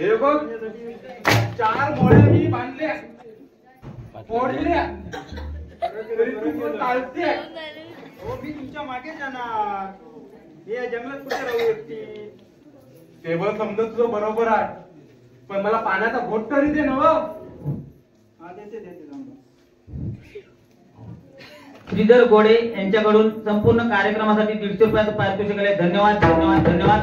हे बघ 4 मोळ्या मी बांधल्या फोडल्या तरी तू चालते. हो मी तुमच्या मागे जाणार. हे जंगलात कुठे राहू एकटी. ते बघ समजा तुझं बरोबर आहे पण मला पाण्याचा घोट तरी दे ना. हा देते देते समजा. श्रीधर गोडे यांच्याकडून संपूर्ण कार्यक्रमासाठी 150 रुपयाचं पारितोषिक आले. धन्यवाद धन्यवाद धन्यवाद.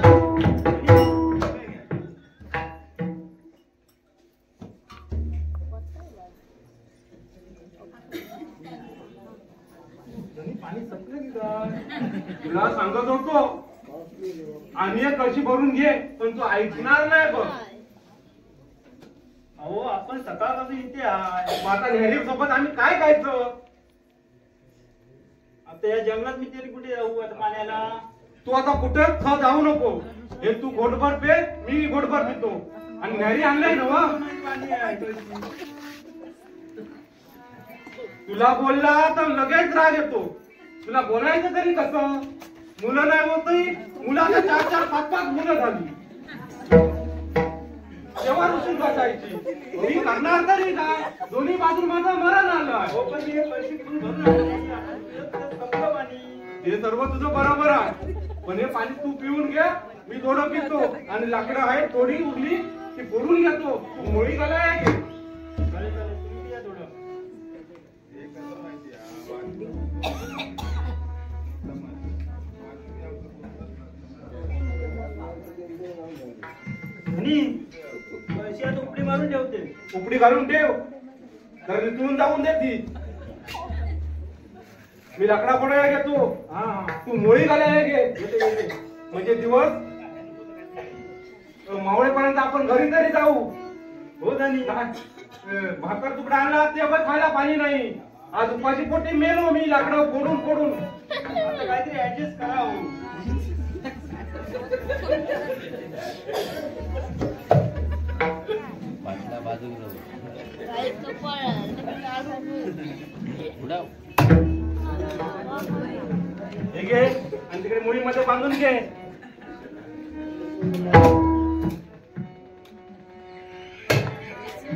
पाणी संपलं की काय? तुला सांगत होतो आणि एक कशी भरून घे पण तू ऐकणार नाही बघ. अहो आपण सकाळपासून इथे आहे. आता नेहरी सोबत आम्ही काय खायचं? आता या जंगलात मी तरी कुठे जाऊ आता पाण्याला. तू आता कुठे जाऊ नको. हे तू घोटभर पे मी घोटभर पितो आणि नेहरी आणलाय ना. पाणी आहे. तुला बोलला तर लगेच राग येतो. तुला बोलायचं तरी कसं? मुलं नाही होत. मुलाला 4-4 5-5 मुलं झाली. तेव्हा रुसून बसायची. मी करणार तरी काय? दोन्ही बाजून माझं मरण आलं. हो पण मी हे पैसे कुठून भरून आणले? संपलं पाणी. हे सर्व तुझं बरोबर आहे पण हे पाणी तू पिऊन घे. मी थोडं पितो आणि लाकडं आहे थोडी उरली ती फोडून घेतो. तू मुळी घालाय घे. चालेल चालेल तुम्ही या थोडं. आणि पैसे आता उपडी मारून ठेवते. उपडी घालून ठेव तर इथून जाऊन दे ती. मी लाकडा फोडायला घेतो. हा तू मुळी घालायला घे. म्हणजे दिवस मावळेपर्यंत आपण घरी तरी जाऊ. हो धनी. भाकर तुकडा आणला ते पण खायला पाणी नाही. आज उपाशी पोटी मेलो मी लाकडं फोडून फोडून. आता काहीतरी ऍडजस्ट करा. हो हे घे आणि तिकडे मुळीमध्ये बांधून घे.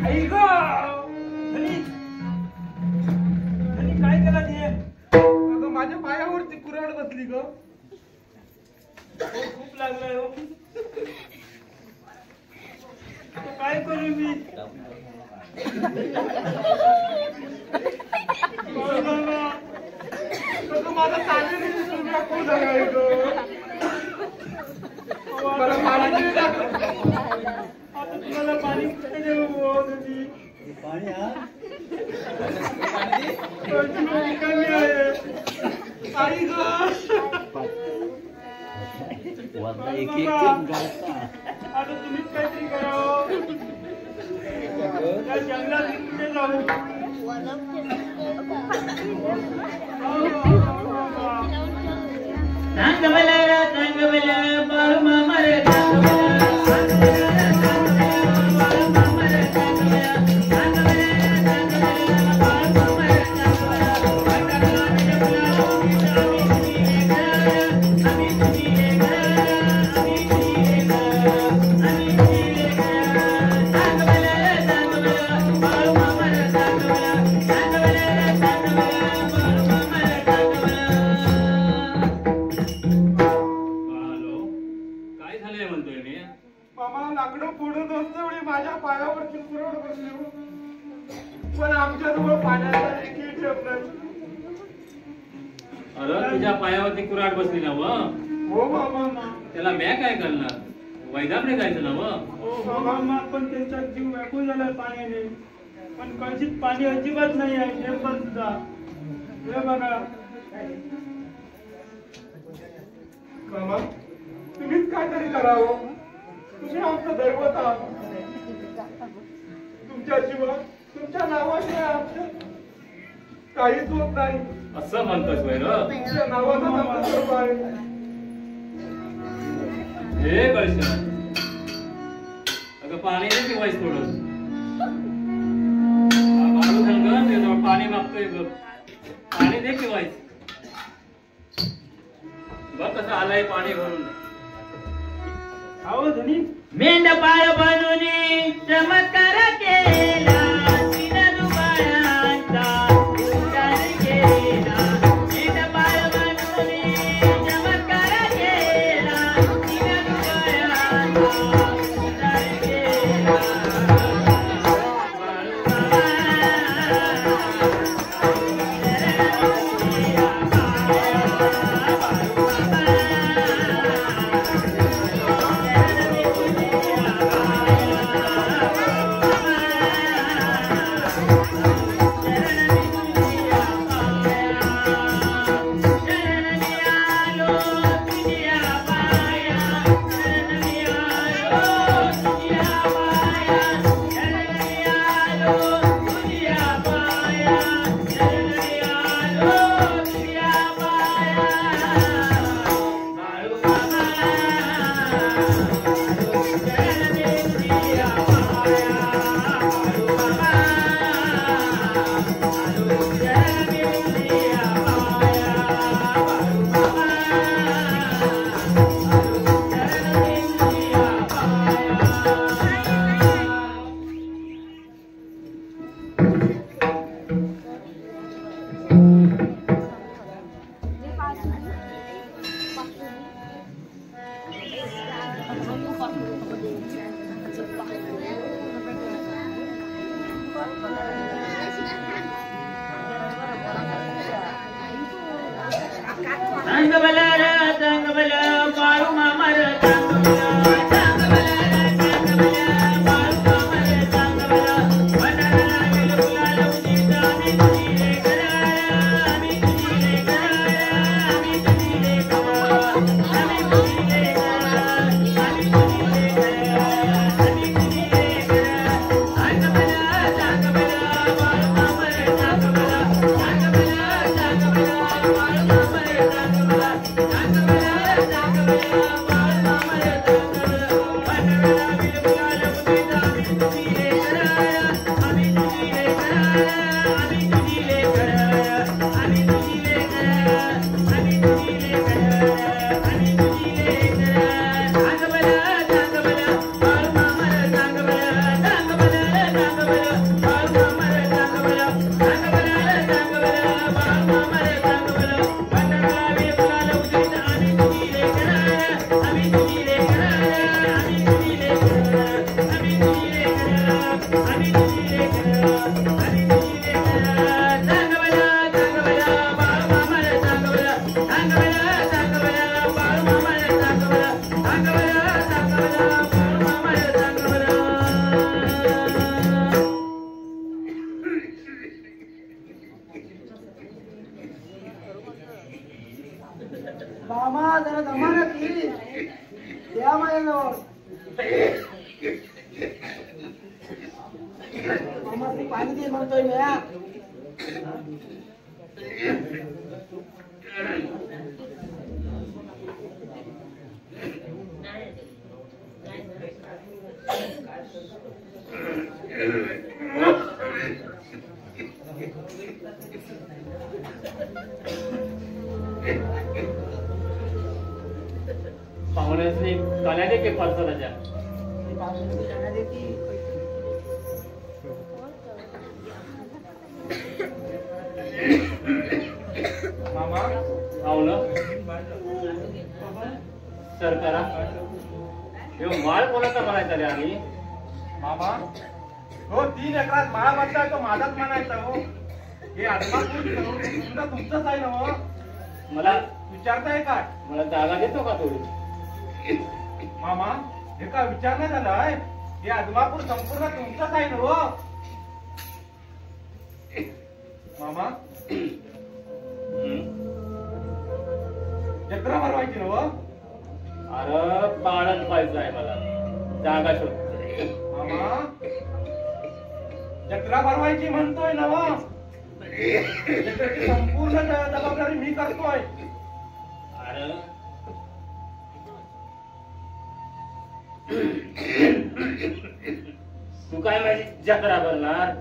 आई ग धनी धनी काय केलं ते? अगं माझ्या पायावरती कुऱ्हाड बसली ग. खूप लागलंय हो. आता काय करू मी? माझा चालू कोण झालाय ग. मला पाणी तरी टाक. आता तुम्हाला पाणी कुठे देऊ हो धनी? पाणी कमी आहे. आई ग आता तुम्हीच काहीतरी करावं. त्या जंगलात कुठे जाऊ? लाकडं फोडत असतो माझ्या पायावरती कुऱ्हाड बसली. पण आमच्याजवळ पाण्याचा एकही ठेप नाही. अरे तुझ्या पायावरती कुऱ्हाड बसली ना व. हो बाबा. त्याला म्या काय करणार? वैदाकडे जायचं ना व. हो बाबा पण त्यांचा जीव व्याकुळ झाला पाण्याने. पण कळशीत पाणी अजिबात नाही आहे. टेम्पर सुद्धा. हे बघा मामा तुम्हीच काहीतरी करावं. तुम्ही आमचं दैवत आहात. तुमच्याशिवाय तुमच्या नावाशिवाय आमचं काहीच होत नाही. असं म्हणतोस वैर? तुमच्या नावाचं नमस्कार आहे. हे कळश अगं पाणी दे की वाईस थोडं. पाणी मागतोय बघ. पाणी दे की वाईस. बघ कसं आलंय पाणी भरून. आहो धनी मेंढपाळ बनून चमत्कार केला तीन दुबाळांचा उद्धार केला मेंढपाळ बनून चमत्कार केला तीन दुबाळांचा उद्धार केला मामा जरा जमाना की द्या माझ्याजवळ मामा ती पाणी दे म्हणतोय मी पाहुण्याची कल्या दे की फरसाणाच्या मामा पाहुणं सरकारा हे माळ कोणाचा म्हणायचा रे आणि मामा हो 3 एकरात माळा बांधताय तो माझाच म्हणायचा हो हे आत्मा तुमचंच आहे ना हो मला विचारताय काय मला जागा देतो का थोडी मामा हे काय विचारण्यात झालंय हे आदमापूर संपूर्ण तुमचंच आहे ना हो मामा जत्रा भरवायची ना हो अरे पाळत पाहिजे आहे मला जागा शोध मामा जत्रा भरवायची म्हणतोय ना हो जत्रेची संपूर्ण जबाबदारी मी करतोय अरे तू काय माझी जत्रा भरणार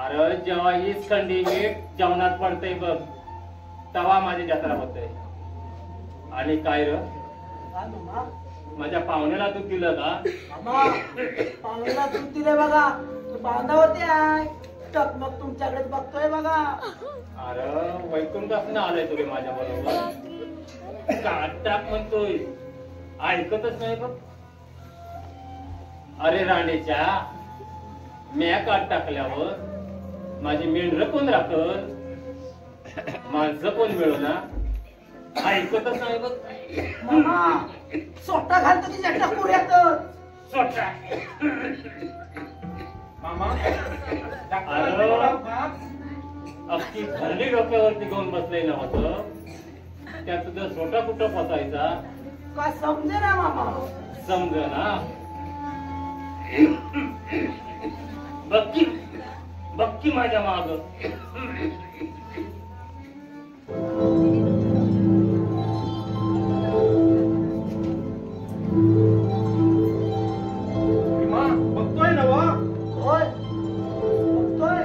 अरे जेव्हा हीच खंडी मीठ जेवणात पडते बघ तेव्हा माझी जत्रा होते आणि काय र माझ्या पाहुण्याला दूध दिलं का? मामा पाहुण्याला दूध दिले बघा, तो बांधावरती आहे. टकमक तुमच्याकडे बघतोय बघा. अरे वैकुंठात आलाय तुरे माझ्या बरोबर. टाक म्हणतोय, ऐकतच नाही बघ. अरे राणीच्या म्या काट टाकल्यावर माझी मेंढर कोण राखल? माणसं कोण मिळवणार? ऐकतच नाही बघ. मामा सोटा घालतो तिच्या टकुऱ्यात. स्वतः मामा अख्खी थंडी डोक्यावरती घेऊन बसलेलं नव्हतं, त्यात तुझा छोटा कुठं फसायचा? काय समजे ना मामा. समज ना. बक्की माझ्या माग. बघतोय ना वा. होय बघतोय.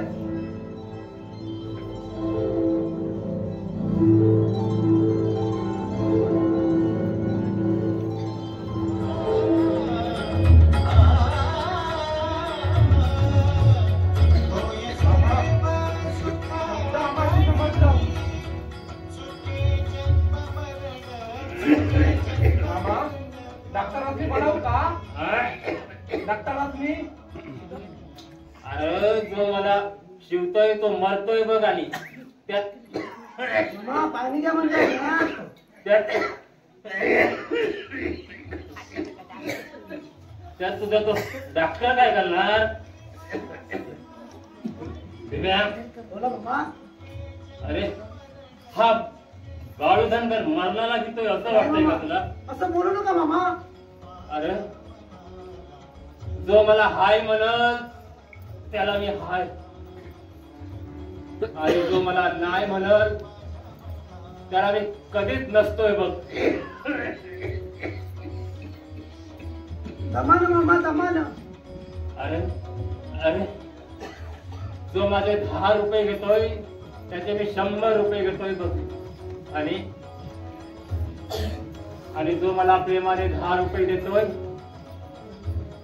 डॉक्टरांनी बोलावं का? डॉक्टरांनी अरे जो मला शिवतोय तो मरतोय बघ. आणि त्यात मामा पाणी घ्या म्हणजे ना. त्यात तुझा तो डॉक्टर काय करणार? बोला मामा. अरे हा बाळूधनगर मरणाला घेतोय असं वाटतंय का तुला? असं बोलू नका मामा. अरे जो मला हाय म्हणल त्याला मी हाय, आणि जो मला नाही म्हणल त्याला मी कधीच नसतोय बघ. दमान मामा दमान. अरे अरे जो माझे 10 रुपये घेतोय त्याचे मी 100 रुपये घेतोय बघ. आणि जो मला प्रेमाने 10 रुपये देतोय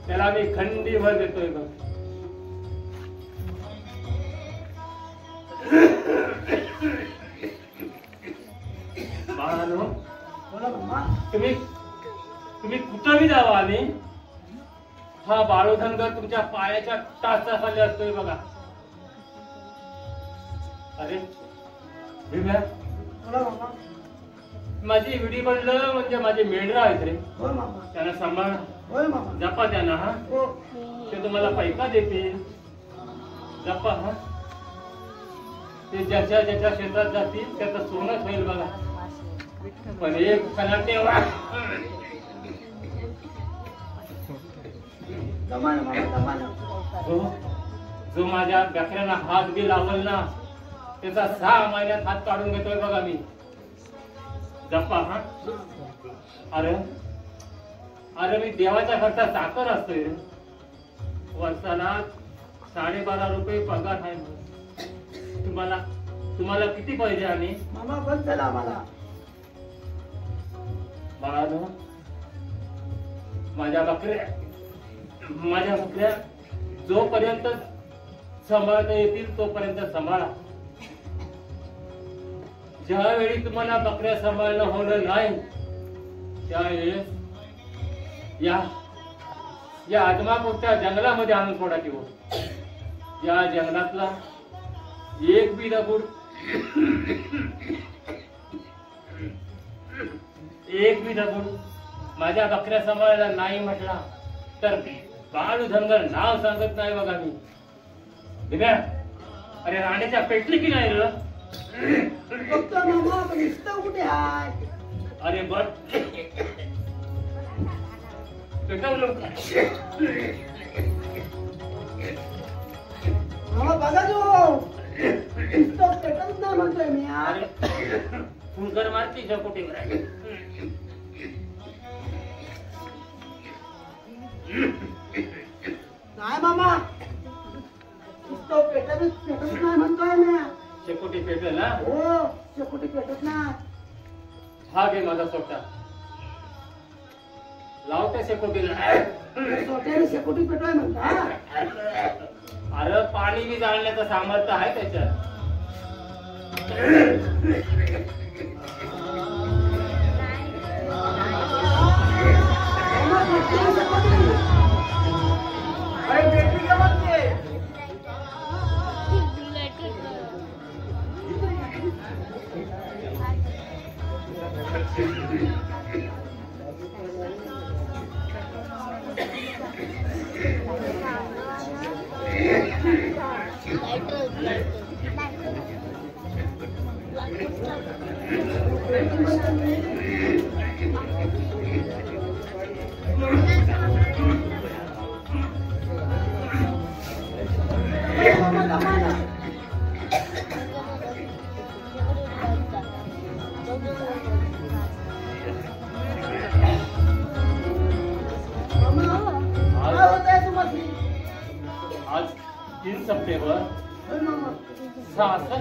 त्याला मी खंडीभर देतोय बघ. बाळांनो, बोला मामा. तुम्ही कुठंही जावा आणि हा बाळूधनगर तुमच्या पायाच्या टाचाखाली असतोय बघा. अरे भीम्या, बोला मामा. माझी विडी बनलं म्हणजे माझे मेंढर आहेत रे. होय मामा. त्यांना सांभाळ, होय मामा. जपा त्यांना. हा हो. ते तुम्हाला पैसा देतील. जपा. हा ते ज्याच्या शेतात जातील त्याचं सोनच होईल बघा. पण एक कलाटे दमान मामा दमान. जो माझ्या बकऱ्यांना हात बी लावल ना त्याचा 6 महिन्यात हात काढून घेतोय बघा मी. जपा. हा अरे मी देवाच्या घरचा चाकर असतोय रे. वर्षाला 12.5 रुपये पगार आहे. तुम्हाला किती पाहिजे? आणि मामा बंद झाला आम्हाला. बाळानो, माझ्या बकऱ्या जोपर्यंत सांभाळता येतील तोपर्यंत सांभाळा. ज्यावेळी तुम्हाला बकऱ्या सांभाळणं होणं नाही त्यावेळेस या आदमापूरच्या जंगलामध्ये आणून सोडा. किंवा या जंगलातला एक बी दगड माझ्या बकऱ्या सांभाळायला नाही म्हटला तर बाळूधनगर नाव सांगत नाही बघा मी. अरे राणीच्या पेटली की नाही र? फक्त मामा पण इथं कुठे आहे? अरे बट पेटवलं. मामा बघा जो इथं पेटत नाही म्हणतोय मी. अरे फुलकर मारती जकोटीवर. नाही मामा इथं पेटत नाही म्हणतोय मी. शेकोटी पेटेल ना? हो शेकोटी पेटत नाही. हा घे माझा सोटा. लावत्या शेकोटीला. सोट्याने शेकोटी पेटवाय म्हणता. अरे पाणी बी जाळण्याचं सामर्थ्य आहे त्याच्यात. अरे भेटली का मग ते? आज 3 सप्टेंबर 66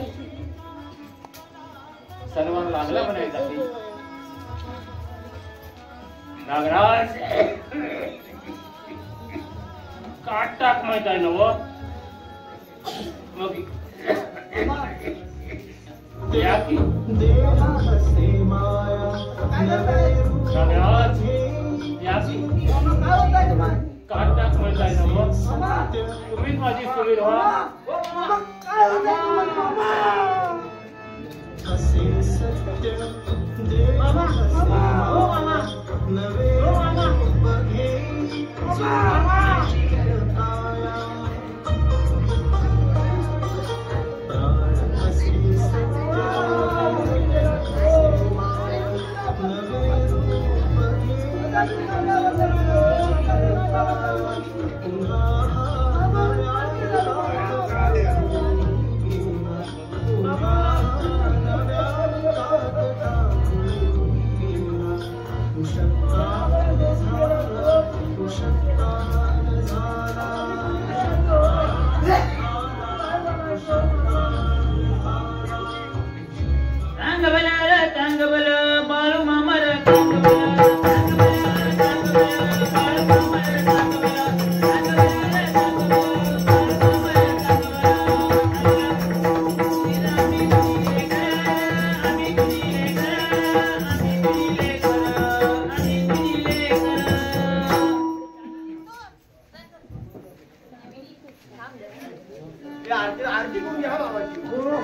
सर्वांना लागला म्हणायचं. नागराज काट टाक माहित आहे ना व मग या की नागराज या की काट टाक माहित आहे ना व तुम्हीच माझी सोयी व्हा.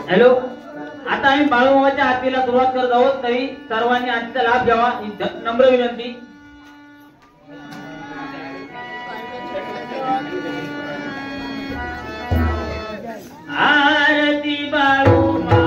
हॅलो, आता आम्ही बाळूमामाच्या आरतीला सुरुवात करत आहोत. तरी सर्वांनी आरतीचा लाभ घ्यावा ही नम्र विनंती. आरती बाळूमामा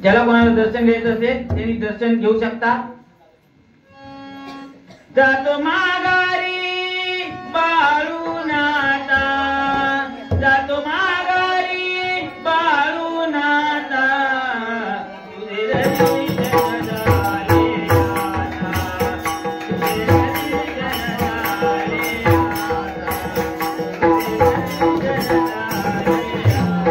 ज्याला कोणाला दर्शन घ्यायचं असेल त्यांनी दर्शन घेऊ शकता. जातो माघारी बाळून आता, जातो माघारी बाळून आता, तुझे दर्शन झाले आता, तुझे दर्शन झाले आता, तुझे दर्शन झाले आता.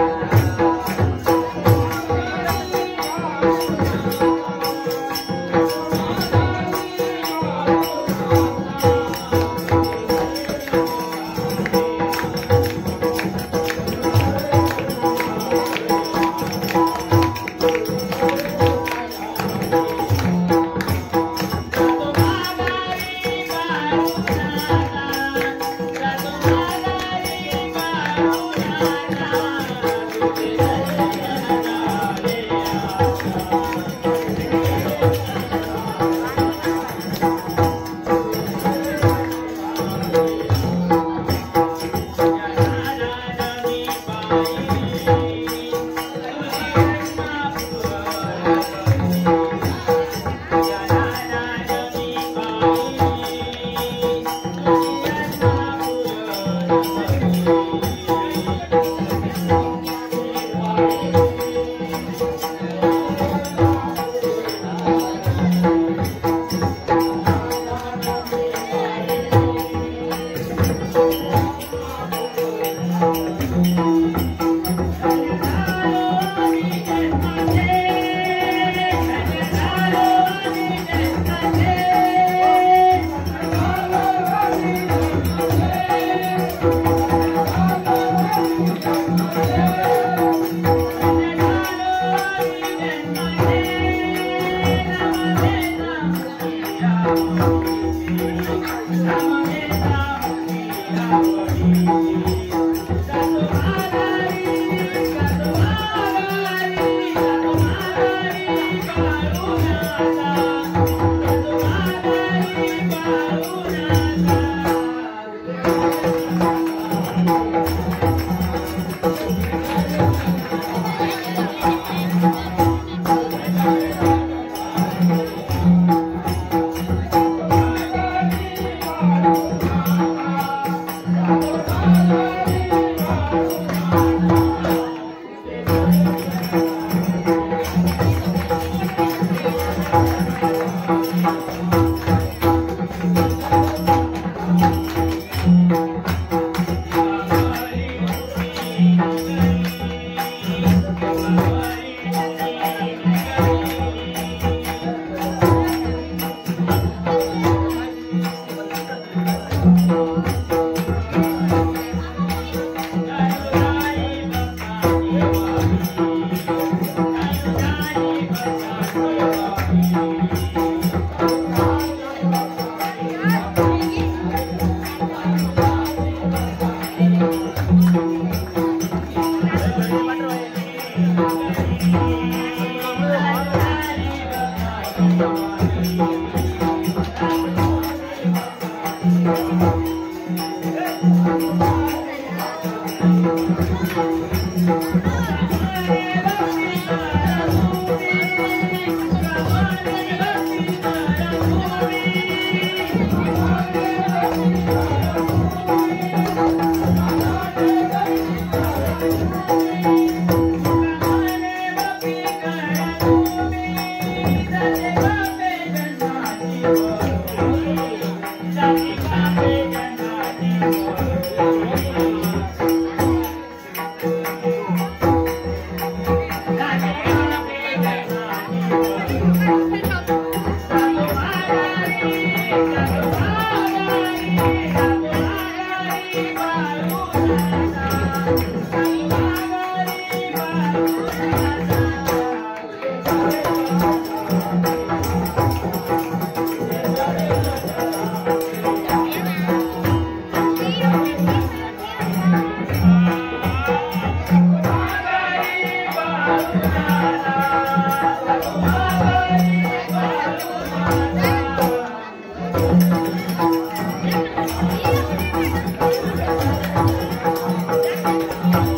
आहे